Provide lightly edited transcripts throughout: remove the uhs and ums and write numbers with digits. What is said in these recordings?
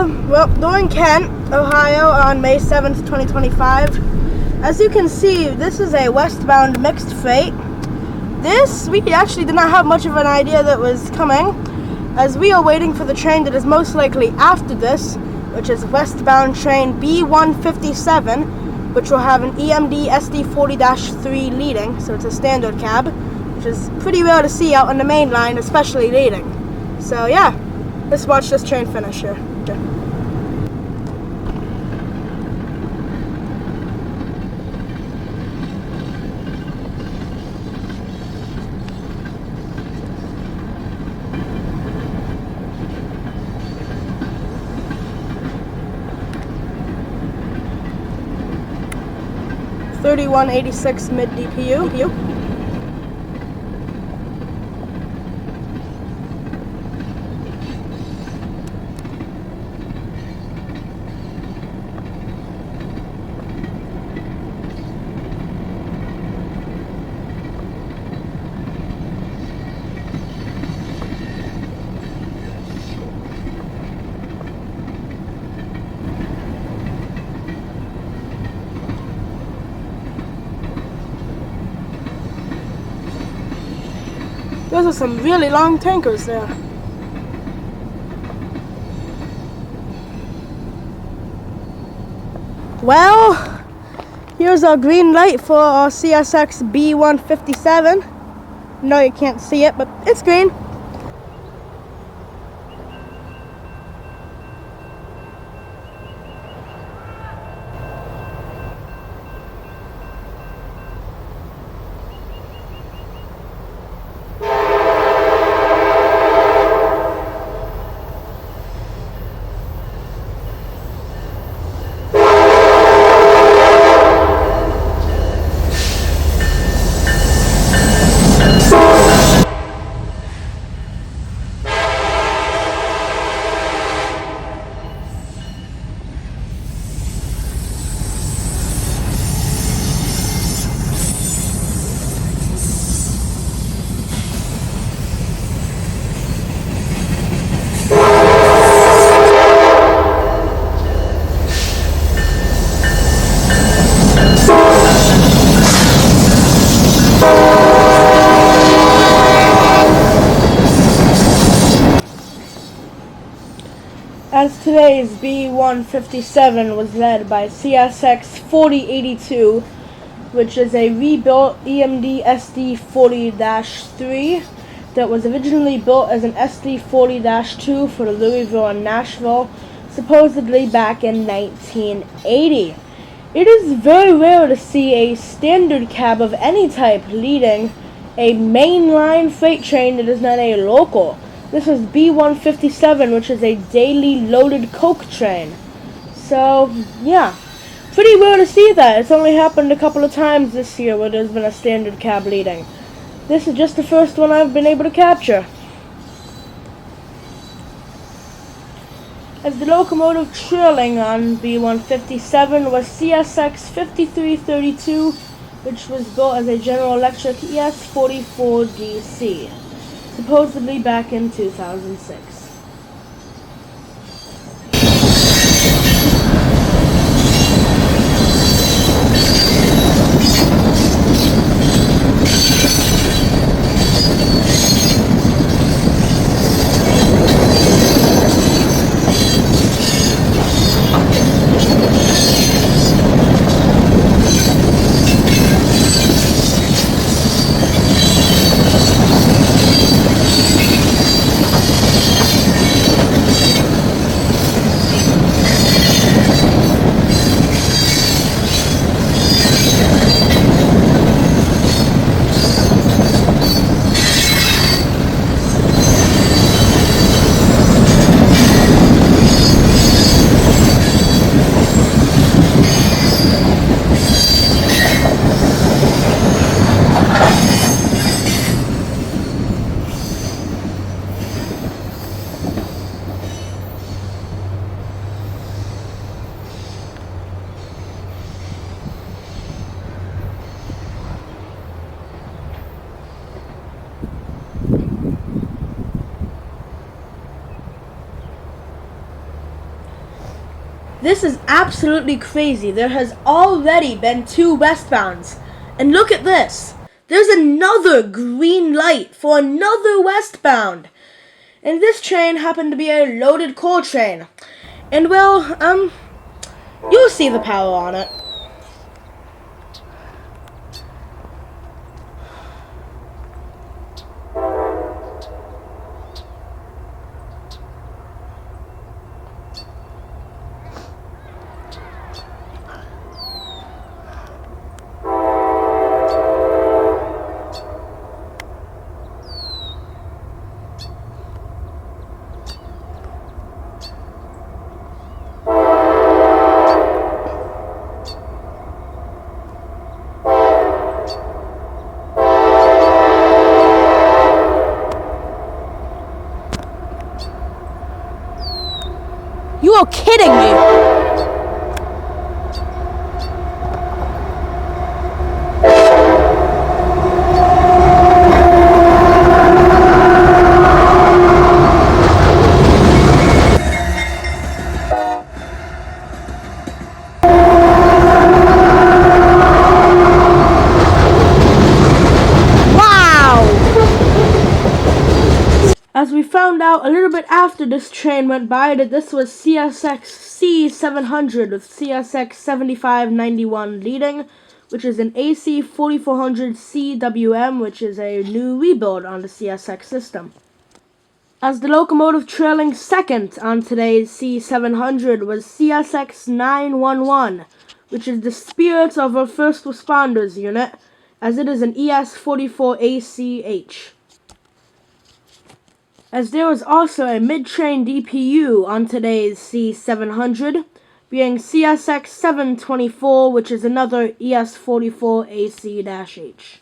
Well, we're in Kent, Ohio on May 7th, 2025. As you can see, this is a westbound mixed freight. This, we actually did not have much of an idea that was coming, as we are waiting for the train that is most likely after this, which is westbound train B157, which will have an EMD SD40-3 leading, so it's a standard cab, which is pretty rare to see out on the main line, especially leading. So yeah, let's watch this train finish here. Okay. .3186 mid DPU. Those are some really long tankers there. Well, here's our green light for our CSX B157. No, you can't see it, but it's green. As today's B157 was led by CSX 4082, which is a rebuilt EMD SD40-3 that was originally built as an SD40-2 for the Louisville and Nashville, supposedly back in 1980. It is very rare to see a standard cab of any type leading a mainline freight train that is not a local. This is B157, which is a daily loaded coke train. So, yeah, pretty rare to see that. It's only happened a couple of times this year where there's been a standard cab leading. This is just the first one I've been able to capture. As the locomotive trailing on B157 was CSX 5332, which was built as a General Electric ES44DC. Supposedly back in 2006. This is absolutely crazy. There has already been 2 westbounds. And look at this. There's another green light for another westbound. And this train happened to be a loaded coal train. And well, you'll see the power on it. You are kidding me! As we found out a little bit after this train went by, that this was CSX C700 with CSX 7591 leading, which is an AC4400 CWM, which is a new rebuild on the CSX system. As the locomotive trailing second on today's C700 was CSX 911, which is the spirit of our first responders unit, as it is an ES44ACH. As there was also a mid-train DPU on today's C700, being CSX 724, which is another ES44AC-H.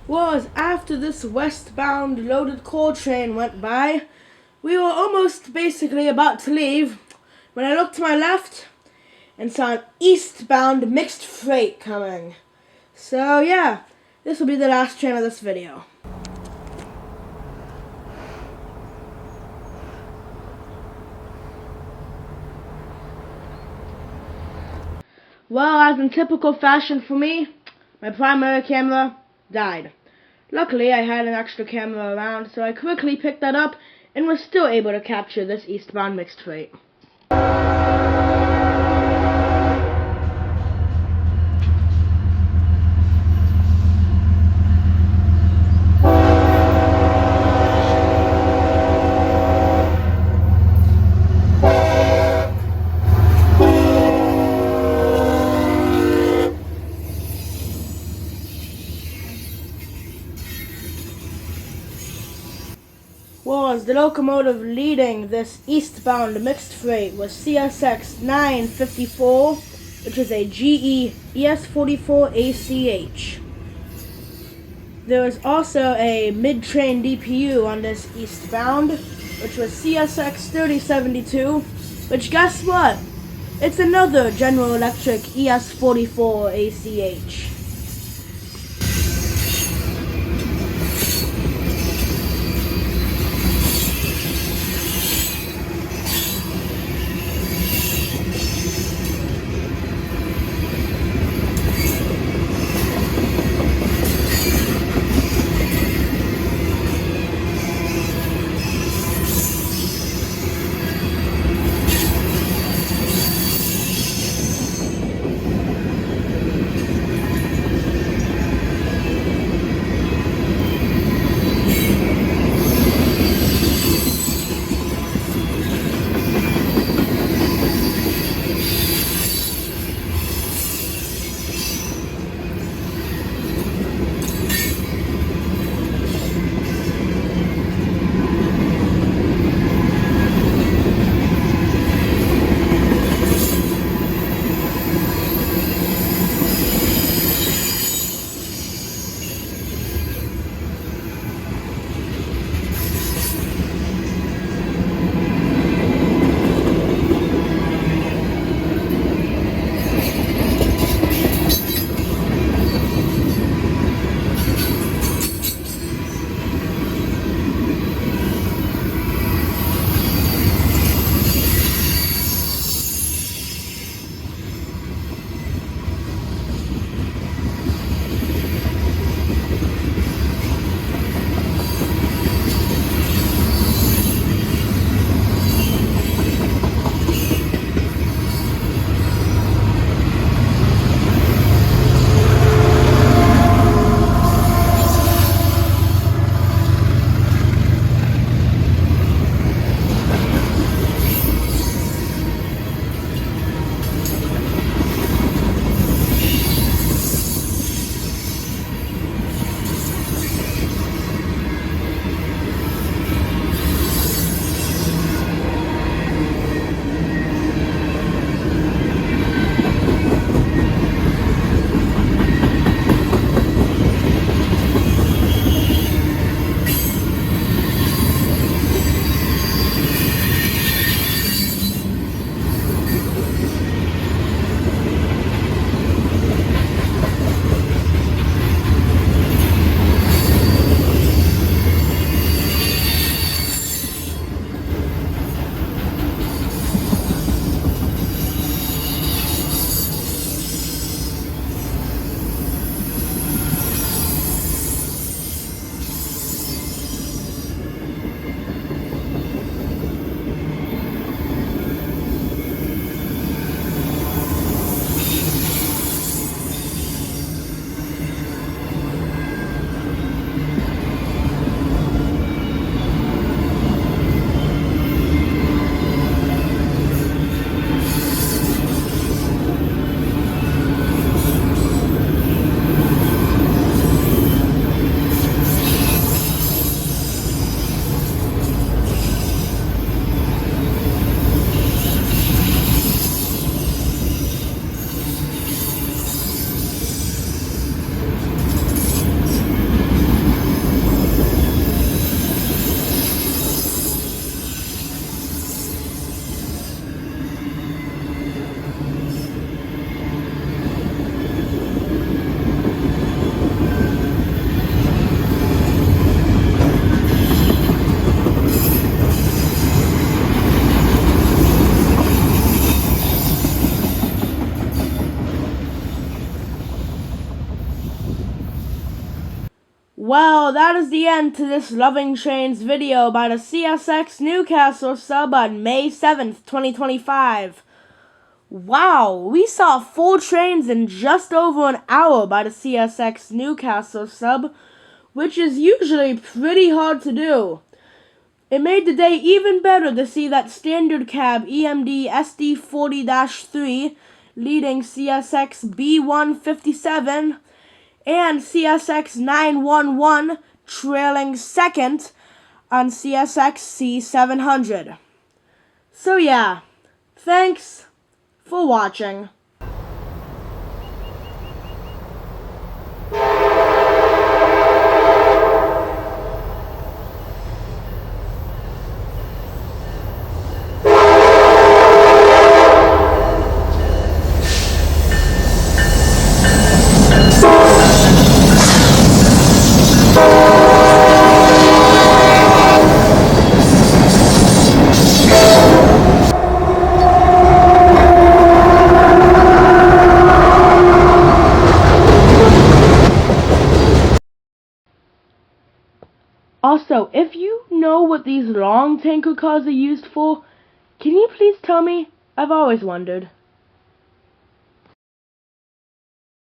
Was after this westbound loaded coal train went by, we were almost basically about to leave when I looked to my left and saw an eastbound mixed freight coming. So yeah, this will be the last train of this video. Well, as in typical fashion for me, my primary camera died. Luckily, I had an extra camera around, so I quickly picked that up and was still able to capture this eastbound mixed freight. because the locomotive leading this eastbound mixed freight was CSX 954, which is a GE ES44ACH. There was also a mid-train DPU on this eastbound, which was CSX 3072, which, guess what? It's another General Electric ES44ACH. Well, that is the end to this Loving Trains video by the CSX Newcastle sub on May 7th, 2025. Wow, we saw 4 trains in just over an hour by the CSX Newcastle sub, which is usually pretty hard to do. It made the day even better to see that standard cab EMD SD40-3 leading CSX B157 and CSX 911 trailing second on CSX C700. So yeah, thanks for watching. Also, if you know what these long tanker cars are used for, can you please tell me? I've always wondered.